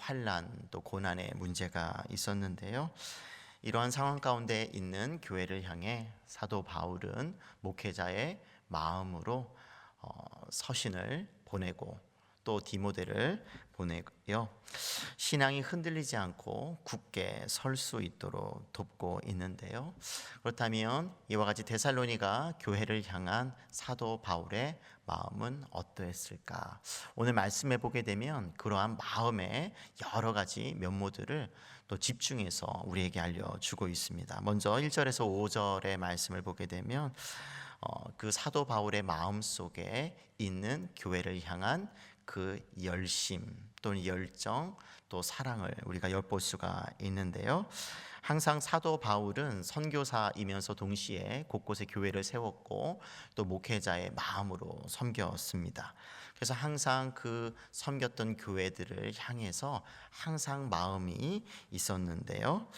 환난 또 고난의 문제가 있었는데요. 이러한 상황 가운데 있는 교회를 향해 사도 바울은 목회자의 마음으로 서신을 보내고 또 디모데를 보내고요. 신앙이 흔들리지 않고 굳게 설 수 있도록 돕고 있는데요. 그렇다면 이와 같이 데살로니가 교회를 향한 사도 바울의 마음은 어떠했을까? 오늘 말씀해 보게 되면 그러한 마음의 여러 가지 면모들을 또 집중해서 우리에게 알려주고 있습니다. 먼저 1절에서 5절의 말씀을 보게 되면 그 사도 바울의 마음 속에 있는 교회를 향한 그 열심 또는 열정 또 사랑을 우리가 엿볼 수가 있는데요. 항상 사도 바울은 선교사이면서 동시에 곳곳에 교회를 세웠고 또 목회자의 마음으로 섬겼습니다. 그래서 항상 그 섬겼던 교회들을 향해서 항상 마음이 있었는데요.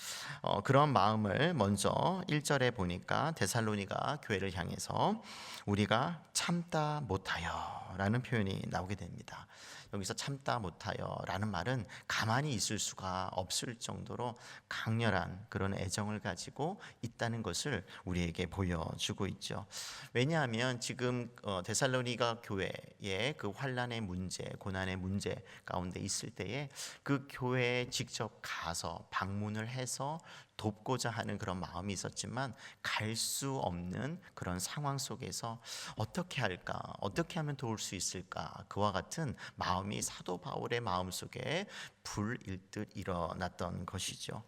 그런 마음을 먼저 1절에 보니까 데살로니가 교회를 향해서 우리가 참다 못하여 라는 표현이 나오게 됩니다. 여기서 참다 못하여 라는 말은 가만히 있을 수가 없을 정도로 강렬한 그런 애정을 가지고 있다는 것을 우리에게 보여주고 있죠. 왜냐하면 지금 데살로니가 교회의 그 환난의 문제, 고난의 문제 가운데 있을 때에 그 교회에 직접 가서 방문을 해서 돕고자 하는 그런 마음이 있었지만 갈 수 없는 그런 상황 속에서 어떻게 할까? 어떻게 하면 도울 수 있을까? 그와 같은 마음이 사도 바울의 마음속에 불일 듯 일어났던 것이죠.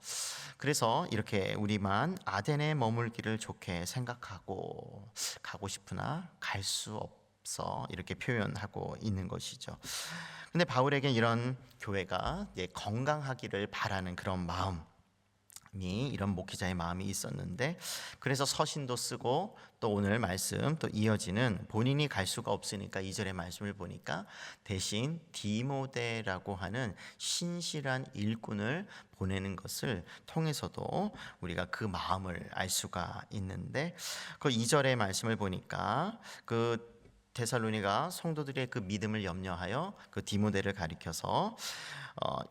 그래서 이렇게 우리만 아덴에 머물기를 좋게 생각하고 가고 싶으나 갈 수 없어 이렇게 표현하고 있는 것이죠. 근데 바울에겐 이런 교회가 건강하기를 바라는 그런 마음, 이런 목회자의 마음이 있었는데 그래서 서신도 쓰고 또 오늘 말씀 또 이어지는 본인이 갈 수가 없으니까 2절의 말씀을 보니까 대신 디모데라고 하는 신실한 일꾼을 보내는 것을 통해서도 우리가 그 마음을 알 수가 있는데 그 2절의 말씀을 보니까 그 데살로니가 성도들의 그 믿음을 염려하여 그 디모데를 가리켜서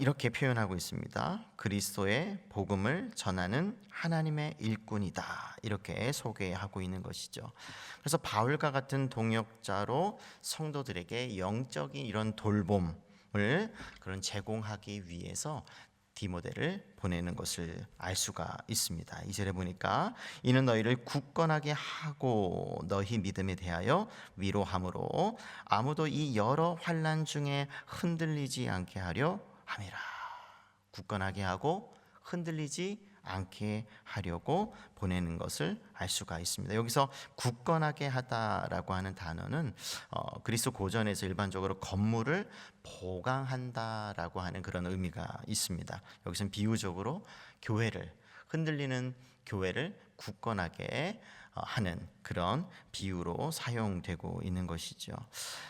이렇게 표현하고 있습니다. 그리스도의 복음을 전하는 하나님의 일꾼이다. 이렇게 소개하고 있는 것이죠. 그래서 바울과 같은 동역자로 성도들에게 영적인 이런 돌봄을 그런 제공하기 위해서 디모데를 보내는 것을 알 수가 있습니다. 2절에 보니까 이는 너희를 굳건하게 하고 너희 믿음에 대하여 위로함으로 아무도 이 여러 환난 중에 흔들리지 않게 하려 함이라. 굳건하게 하고 흔들리지 않게 하려고 보내는 것을 알 수가 있습니다. 여기서 굳건하게 하다라고 하는 단어는 그리스 고전에서 일반적으로 건물을 보강한다라고 하는 그런 의미가 있습니다. 여기서는 비유적으로 교회를 흔들리는 교회를 굳건하게 하는 그런 비유로 사용되고 있는 것이죠.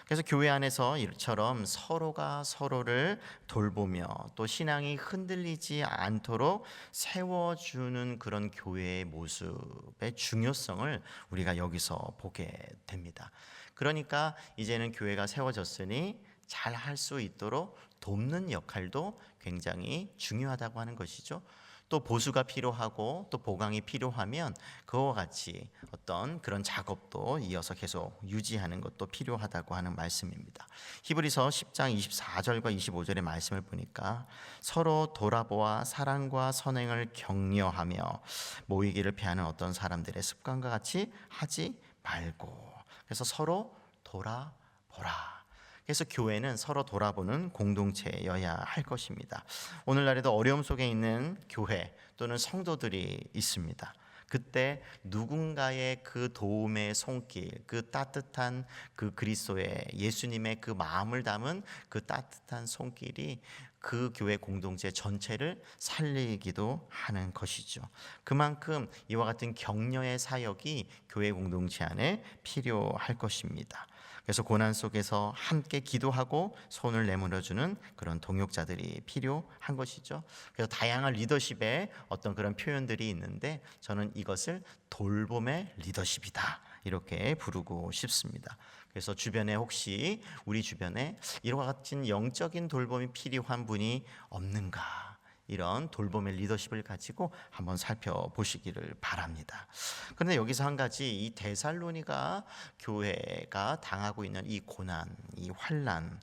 그래서 교회 안에서 이처럼 서로가 서로를 돌보며 또 신앙이 흔들리지 않도록 세워주는 그런 교회의 모습의 중요성을 우리가 여기서 보게 됩니다. 그러니까 이제는 교회가 세워졌으니 잘 할 수 있도록 돕는 역할도 굉장히 중요하다고 하는 것이죠. 또 보수가 필요하고 또 보강이 필요하면 그와 같이 어떤 그런 작업도 이어서 계속 유지하는 것도 필요하다고 하는 말씀입니다. 히브리서 10장 24절과 25절의 말씀을 보니까 서로 돌아보아 사랑과 선행을 격려하며 모이기를 피하는 어떤 사람들의 습관과 같이 하지 말고, 그래서 서로 돌아보라. 그래서 교회는 서로 돌아보는 공동체여야 할 것입니다. 오늘날에도 어려움 속에 있는 교회 또는 성도들이 있습니다. 그때 누군가의 그 도움의 손길, 그 따뜻한 그 그리스도의 예수님의 그 마음을 담은 그 따뜻한 손길이 그 교회 공동체 전체를 살리기도 하는 것이죠. 그만큼 이와 같은 격려의 사역이 교회 공동체 안에 필요할 것입니다. 그래서 고난 속에서 함께 기도하고 손을 내밀어주는 그런 동역자들이 필요한 것이죠. 그래서 다양한 리더십의 어떤 그런 표현들이 있는데 저는 이것을 돌봄의 리더십이다 이렇게 부르고 싶습니다. 그래서 주변에 혹시 우리 주변에 이와 같은 영적인 돌봄이 필요한 분이 없는가, 이런 돌봄의 리더십을 가지고 한번 살펴보시기를 바랍니다. 그런데 여기서 한 가지, 이 데살로니가 교회가 당하고 있는 이 고난, 이 환난,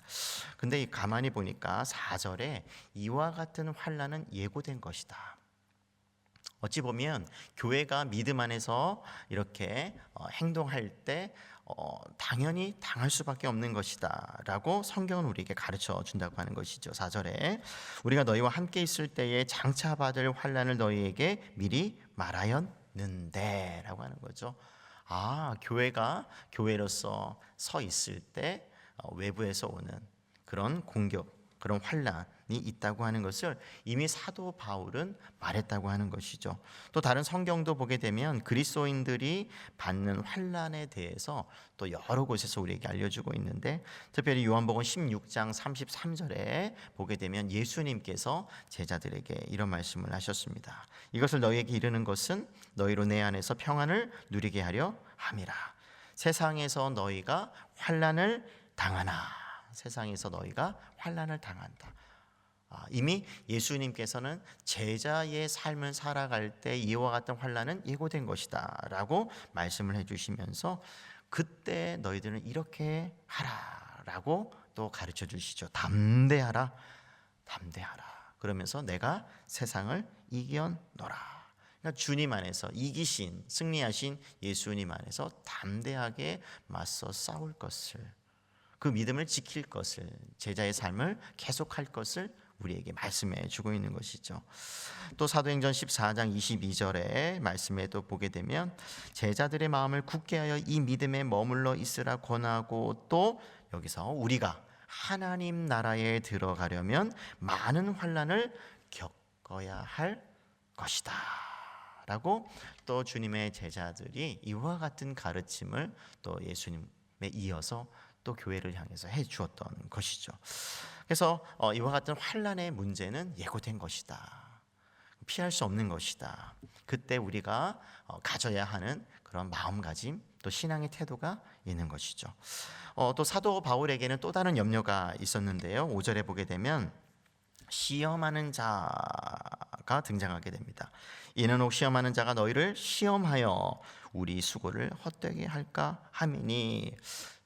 근데 가만히 보니까 4절에 이와 같은 환난은 예고된 것이다. 어찌 보면 교회가 믿음 안에서 이렇게 행동할 때 당연히 당할 수밖에 없는 것이다 라고 성경은 우리에게 가르쳐 준다고 하는 것이죠. 4절에 우리가 너희와 함께 있을 때에 장차 받을 환난을 너희에게 미리 말하였는데 라고 하는 거죠. 교회가 교회로서 서 있을 때 외부에서 오는 그런 공격, 그런 환난이 있다고 하는 것을 이미 사도 바울은 말했다고 하는 것이죠. 또 다른 성경도 보게 되면 그리스도인들이 받는 환난에 대해서 또 여러 곳에서 우리에게 알려주고 있는데, 특별히 요한복음 16장 33절에 보게 되면 예수님께서 제자들에게 이런 말씀을 하셨습니다. 이것을 너희에게 이르는 것은 너희로 내 안에서 평안을 누리게 하려 함이라. 세상에서 너희가 환난을 당하나, 세상에서 너희가 환난을 당한다. 이미 예수님께서는 제자의 삶을 살아갈 때 이와 같은 환난은 예고된 것이다 라고 말씀을 해주시면서 그때 너희들은 이렇게 하라 라고 또 가르쳐 주시죠. 담대하라, 담대하라. 그러면서 내가 세상을 이겨노라. 그러니까 주님 안에서 이기신, 승리하신 예수님 안에서 담대하게 맞서 싸울 것을, 그 믿음을 지킬 것을, 제자의 삶을 계속할 것을 우리에게 말씀해 주고 있는 것이죠. 또 사도행전 14장 22절의 말씀에도 보게 되면 제자들의 마음을 굳게 하여 이 믿음에 머물러 있으라 권하고, 또 여기서 우리가 하나님 나라에 들어가려면 많은 환난을 겪어야 할 것이다 라고 또 주님의 제자들이 이와 같은 가르침을 또 예수님에 이어서 또 교회를 향해서 해 주었던 것이죠. 그래서 이와 같은 환난의 문제는 예고된 것이다. 피할 수 없는 것이다. 그때 우리가 가져야 하는 그런 마음가짐, 또 신앙의 태도가 있는 것이죠. 또 사도 바울에게는 또 다른 염려가 있었는데요. 5절에 보게 되면 시험하는 자가 등장하게 됩니다. 이는 혹 시험하는 자가 너희를 시험하여 우리 수고를 헛되게 할까 함이니.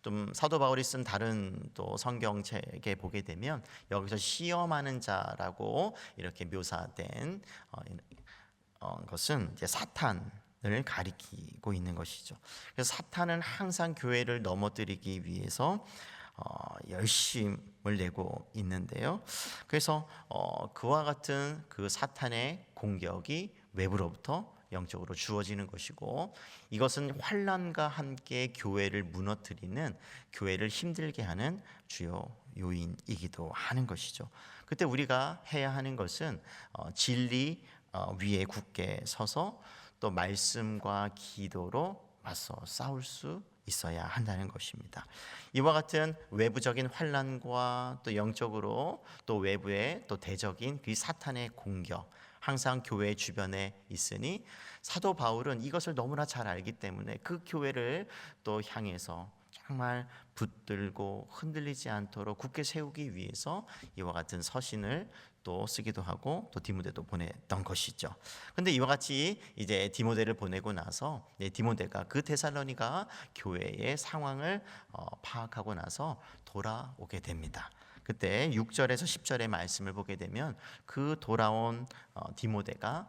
좀 사도 바울이 쓴 다른 또 성경책에 보게 되면 여기서 시험하는 자라고 이렇게 묘사된 것은 이제 사탄을 가리키고 있는 것이죠. 그래서 사탄은 항상 교회를 넘어뜨리기 위해서 열심을 내고 있는데요. 그래서 그와 같은 그 사탄의 공격이 외부로부터 영적으로 주어지는 것이고, 이것은 환난과 함께 교회를 무너뜨리는, 교회를 힘들게 하는 주요 요인이기도 하는 것이죠. 그때 우리가 해야 하는 것은 진리 위에 굳게 서서 또 말씀과 기도로 맞서 싸울 수 있어야 한다는 것입니다. 이와 같은 외부적인 환난과 또 영적으로 또 외부의 또 대적인 그 사탄의 공격, 항상 교회 주변에 있으니 사도 바울은 이것을 너무나 잘 알기 때문에 그 교회를 또 향해서 정말 붙들고 흔들리지 않도록 굳게 세우기 위해서 이와 같은 서신을 또 쓰기도 하고 또 디모데도 보냈던 것이죠. 그런데 이와 같이 이제 디모데를 보내고 나서 디모데가 그 데살로니가 교회의 상황을 파악하고 나서 돌아오게 됩니다. 그때 6절에서 10절의 말씀을 보게 되면 그 돌아온 디모데가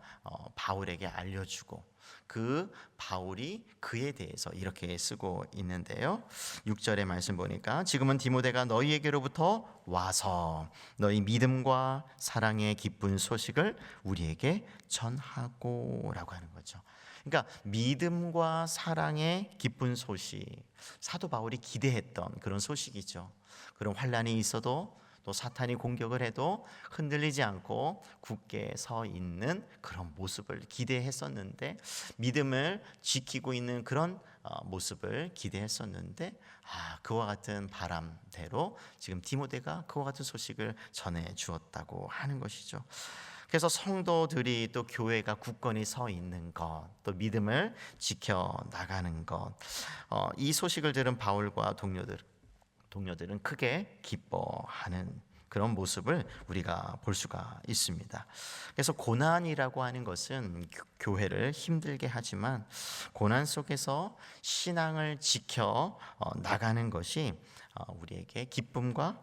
바울에게 알려주고, 그 바울이 그에 대해서 이렇게 쓰고 있는데요. 6절의 말씀 보니까 지금은 디모데가 너희에게로부터 와서 너희 믿음과 사랑의 기쁜 소식을 우리에게 전하고 라고 하는 거죠. 그러니까 믿음과 사랑의 기쁜 소식, 사도 바울이 기대했던 그런 소식이죠. 그런 환난이 있어도 또 사탄이 공격을 해도 흔들리지 않고 굳게 서 있는 그런 모습을 기대했었는데, 믿음을 지키고 있는 그런 모습을 기대했었는데, 그와 같은 바람대로 지금 디모데가 그와 같은 소식을 전해 주었다고 하는 것이죠. 그래서 성도들이 또 교회가 굳건히 서 있는 것, 또 믿음을 지켜 나가는 것, 이 소식을 들은 바울과 동료들은 크게 기뻐하는 그런 모습을 우리가 볼 수가 있습니다. 그래서 고난이라고 하는 것은 교회를 힘들게 하지만 고난 속에서 신앙을 지켜 나가는 것이 우리에게 기쁨과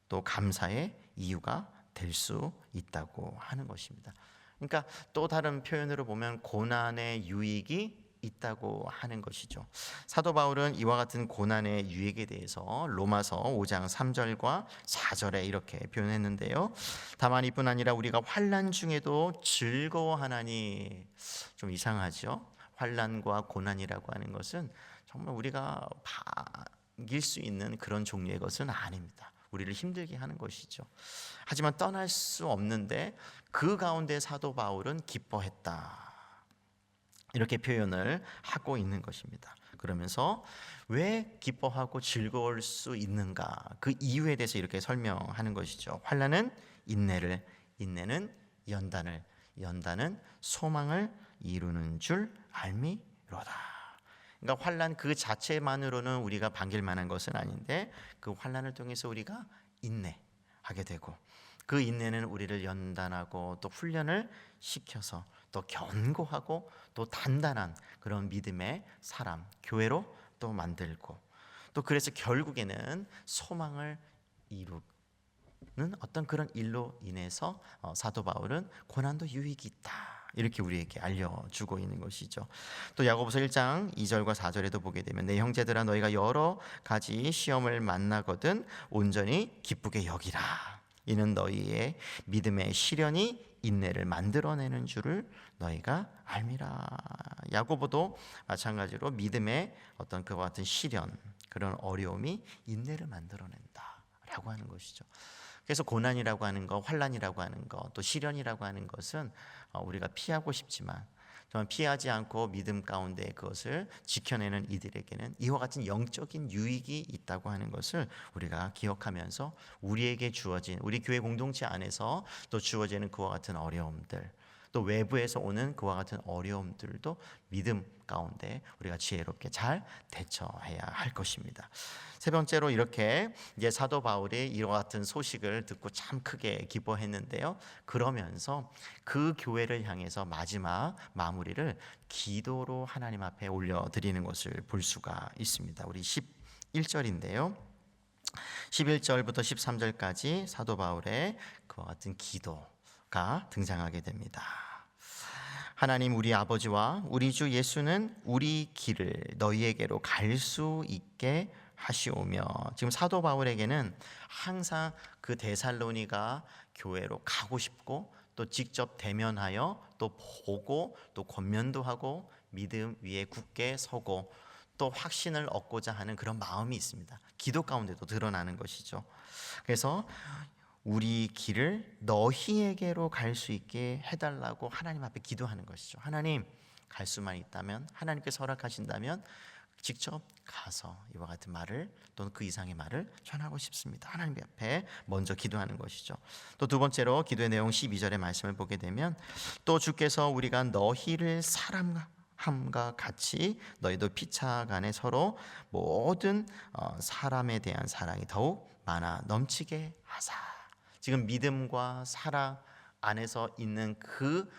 또 감사의 이유가 될 수 있다고 하는 것입니다. 그러니까 또 다른 표현으로 보면 고난의 유익이 있다고 하는 것이죠. 사도 바울은 이와 같은 고난의 유익에 대해서 로마서 5장 3절과 4절에 이렇게 표현했는데요. 다만 이뿐 아니라 우리가 환난 중에도 즐거워하나니, 좀 이상하죠. 환난과 고난이라고 하는 것은 정말 우리가 이길 수 있는 그런 종류의 것은 아닙니다. 우리를 힘들게 하는 것이죠. 하지만 떠날 수 없는데 그 가운데 사도 바울은 기뻐했다, 이렇게 표현을 하고 있는 것입니다. 그러면서 왜 기뻐하고 즐거울 수 있는가, 그 이유에 대해서 이렇게 설명하는 것이죠. 환난은 인내를, 인내는 연단을, 연단은 소망을 이루는 줄 알미로다. 그러니까 환난 그 자체만으로는 우리가 반길 만한 것은 아닌데 그 환난을 통해서 우리가 인내하게 되고, 그 인내는 우리를 연단하고 또 훈련을 시켜서 또 견고하고 또 단단한 그런 믿음의 사람, 교회로 또 만들고, 또 그래서 결국에는 소망을 이루는 어떤 그런 일로 인해서 사도 바울은 고난도 유익이 있다, 이렇게 우리에게 알려주고 있는 것이죠. 또 야고보서 1장 2절과 4절에도 보게 되면 내 형제들아 너희가 여러 가지 시험을 만나거든 온전히 기쁘게 여기라. 이는 너희의 믿음의 시련이 인내를 만들어내는 줄을 너희가 알미라. 야고보도 마찬가지로 믿음의 어떤 그와 같은 시련, 그런 어려움이 인내를 만들어낸다라고 하는 것이죠. 그래서 고난이라고 하는 것, 환난이라고 하는 것, 또 시련이라고 하는 것은 우리가 피하고 싶지만 정말 피하지 않고 믿음 가운데 그것을 지켜내는 이들에게는 이와 같은 영적인 유익이 있다고 하는 것을 우리가 기억하면서 우리에게 주어진, 우리 교회 공동체 안에서 또 주어지는 그와 같은 어려움들, 또 외부에서 오는 그와 같은 어려움들도 믿음 가운데 우리가 지혜롭게 잘 대처해야 할 것입니다. 세 번째로 이렇게 이제 사도 바울이 이와 같은 소식을 듣고 참 크게 기뻐했는데요. 그러면서 그 교회를 향해서 마지막 마무리를 기도로 하나님 앞에 올려드리는 것을 볼 수가 있습니다. 우리 11절인데요. 11절부터 13절까지 사도 바울의 그와 같은 기도가 등장하게 됩니다. 하나님 우리 아버지와 우리 주 예수는 우리 길을 너희에게로 갈 수 있게 하시오며, 지금 사도 바울에게는 항상 그 데살로니가 교회로 가고 싶고 또 직접 대면하여 또 보고 또 권면도 하고 믿음 위에 굳게 서고 또 확신을 얻고자 하는 그런 마음이 있습니다. 기도 가운데도 드러나는 것이죠. 그래서 우리 길을 너희에게로 갈 수 있게 해달라고 하나님 앞에 기도하는 것이죠. 하나님, 갈 수만 있다면, 하나님께서 허락하신다면 직접 가서 이와 같은 말을 또는 그 이상의 말을 전하고 싶습니다. 하나님 앞에 먼저 기도하는 것이죠. 또 두 번째로 기도의 내용 12절의 말씀을 보게 되면 또 주께서 우리가 너희를 사랑함과 같이 너희도 피차간에 서로 모든 사람에 대한 사랑이 더욱 많아 넘치게 하사. 지금 믿음과 사랑 안에서 있는 그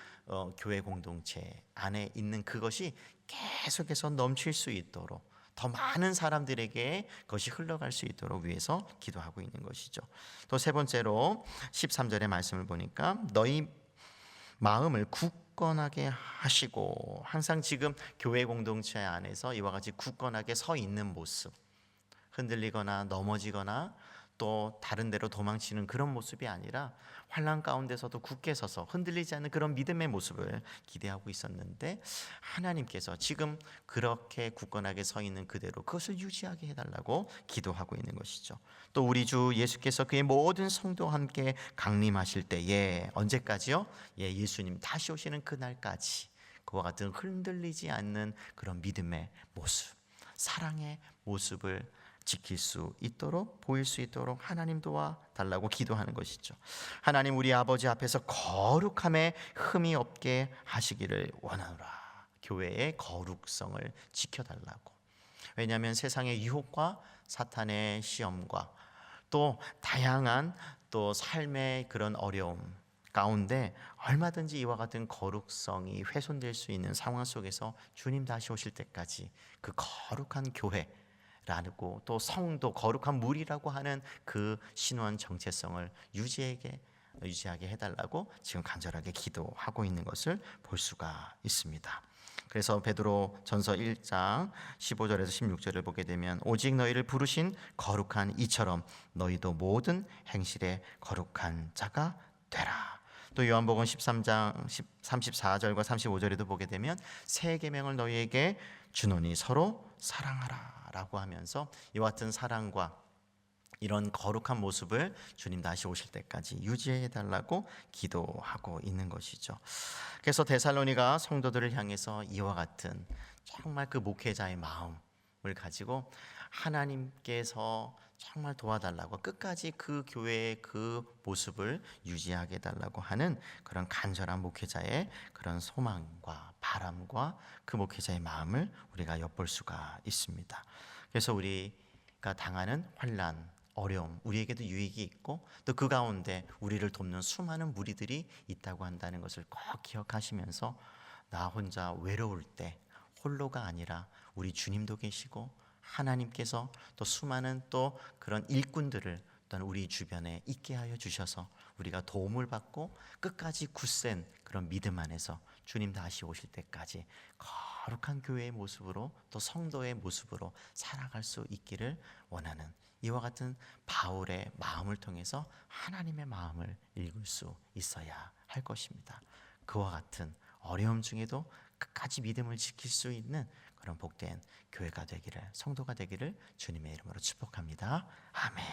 교회 공동체 안에 있는 그것이 계속해서 넘칠 수 있도록, 더 많은 사람들에게 그것이 흘러갈 수 있도록 위해서 기도하고 있는 것이죠. 또 세 번째로 13절의 말씀을 보니까 너희 마음을 굳건하게 하시고, 항상 지금 교회 공동체 안에서 이와 같이 굳건하게 서 있는 모습, 흔들리거나 넘어지거나 또 다른 데로 도망치는 그런 모습이 아니라 환난 가운데서도 굳게 서서 흔들리지 않는 그런 믿음의 모습을 기대하고 있었는데, 하나님께서 지금 그렇게 굳건하게 서 있는 그대로 그것을 유지하게 해달라고 기도하고 있는 것이죠. 또 우리 주 예수께서 그의 모든 성도와 함께 강림하실 때에, 언제까지요? 예수님 다시 오시는 그날까지 그와 같은 흔들리지 않는 그런 믿음의 모습, 사랑의 모습을 지킬 수 있도록, 보일 수 있도록 하나님 도와달라고 기도하는 것이죠. 하나님, 우리 아버지 앞에서 거룩함에 흠이 없게 하시기를 원하노라. 교회의 거룩성을 지켜달라고. 왜냐하면 세상의 유혹과 사탄의 시험과 또 다양한 또 삶의 그런 어려움 가운데 얼마든지 이와 같은 거룩성이 훼손될 수 있는 상황 속에서 주님 다시 오실 때까지 그 거룩한 교회라고 또 성도, 거룩한 무리라고 하는 그 신원 정체성을 유지하게 해달라고 지금 간절하게 기도하고 있는 것을 볼 수가 있습니다. 그래서 베드로 전서 1장 15절에서 16절을 보게 되면 오직 너희를 부르신 거룩한 이처럼 너희도 모든 행실에 거룩한 자가 되라. 또 요한복음 13장 34절과 35절에도 보게 되면 새 계명을 너희에게 주노니 서로 사랑하라 라고 하면서 이와 같은 사랑과 이런 거룩한 모습을 주님 다시 오실 때까지 유지해 달라고 기도하고 있는 것이죠. 그래서 데살로니가 성도들을 향해서 이와 같은 정말 그 목회자의 마음을 가지고 하나님께서 정말 도와달라고 끝까지 그 교회의 그 모습을 유지하게 해달라고 하는 그런 간절한 목회자의 그런 소망과 바람과 그 목회자의 마음을 우리가 엿볼 수가 있습니다. 그래서 우리가 당하는 환난, 어려움, 우리에게도 유익이 있고 또 그 가운데 우리를 돕는 수많은 무리들이 있다고 한다는 것을 꼭 기억하시면서 나 혼자 외로울 때 홀로가 아니라 우리 주님도 계시고 하나님께서 또 수많은 또 그런 일꾼들을 또한 우리 주변에 있게 하여 주셔서 우리가 도움을 받고 끝까지 굳센 그런 믿음 안에서 주님 다시 오실 때까지 거룩한 교회의 모습으로 또 성도의 모습으로 살아갈 수 있기를 원하는 이와 같은 바울의 마음을 통해서 하나님의 마음을 읽을 수 있어야 할 것입니다. 그와 같은 어려움 중에도 끝까지 믿음을 지킬 수 있는 그런 복된 교회가 되기를, 성도가 되기를 주님의 이름으로 축복합니다. 아멘.